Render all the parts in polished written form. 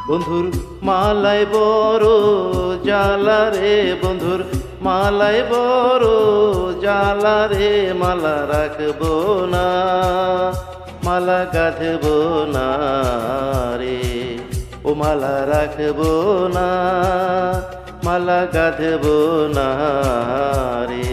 বন্ধুর মালাই বড় জ্বালা রে, বন্ধুর মালাই বড় জ্বালা রে, মালা রাখবো না, মালা গাঁথবো না রে, ও মালা রাখবো না, মালা গাঁথবো না রে।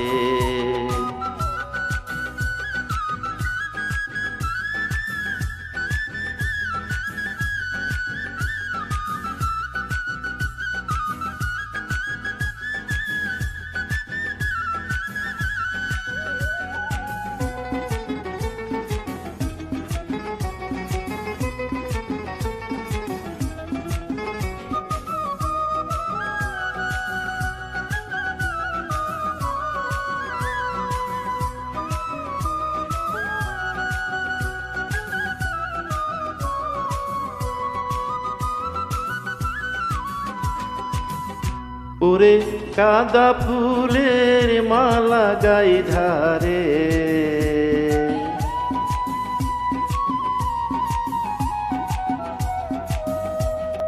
ওরে কাদা ফুলের মালা গাই ধারে,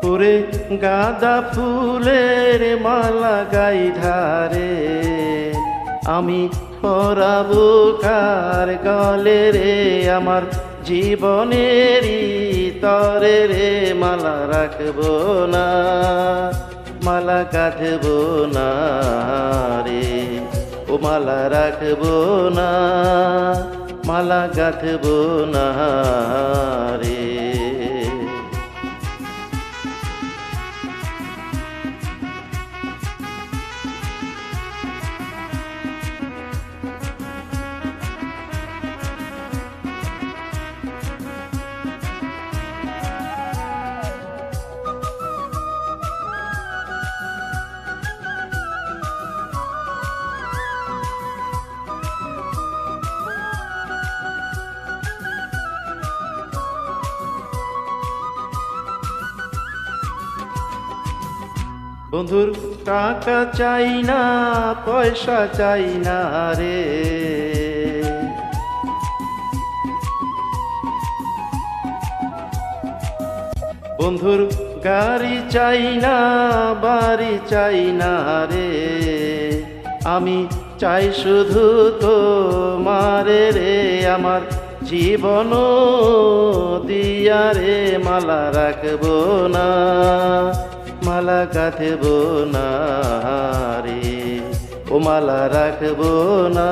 ওরে গাঁদা ফুলের মালা গাই ধারে, আমি পরাবো কার গলে রে, আমার জীবনেরই তরে রে, মালা রাখবো না, মালা গাঁথবো না রে, ও মালা রাখবো না, মালা গাঁথবো না রে। বন্ধুর টাকা চাই না, পয়সা চাই না রে, বন্ধুর গাড়ি চাই না, বাড়ি চাই না রে, আমি চাই শুধু তোমারে রে, আমার জীবন দিয়া রে, মালা রাখবো না, মালা গাঁথবো না রে, ও মালা রাখবো না,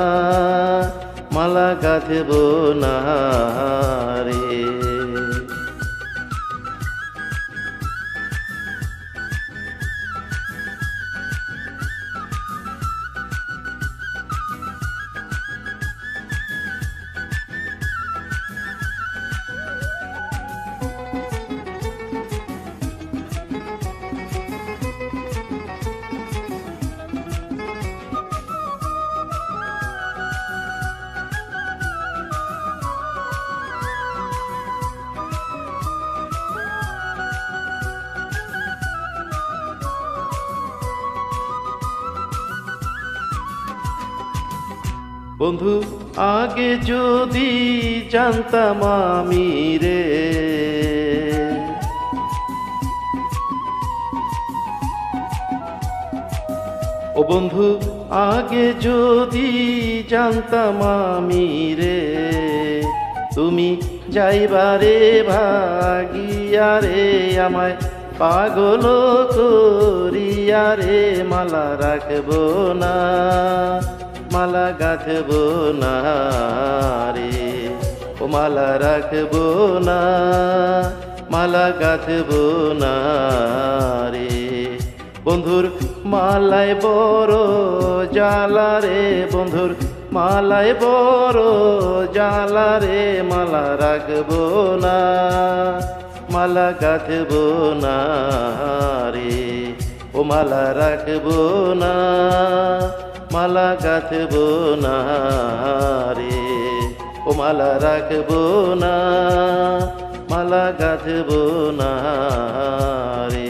মালা গাঁথবো না রে। বন্ধু আগে যদি জানতাম আমি রে, ও বন্ধু আগে যদি জানতাম আমি রে, তুমি যাইবারে ভাগিয়া রে, আমায় পাগল করিয়া রে, মালা রাখবো না, মালা গাঁথবো না রে, ও মালা রাখবো না, মালা গাঁথবো না রে। বন্ধুর মালায় বড় জ্বালা রে, বন্ধুর মালায় বড় জ্বালা রে, মালা রাখবো না, মালা গাঁথবো না রে, ও মালা রাখবো না, মালা গাঁথবো না রে, ও মালা রাখবো না, মালা গাঁথবো না রে।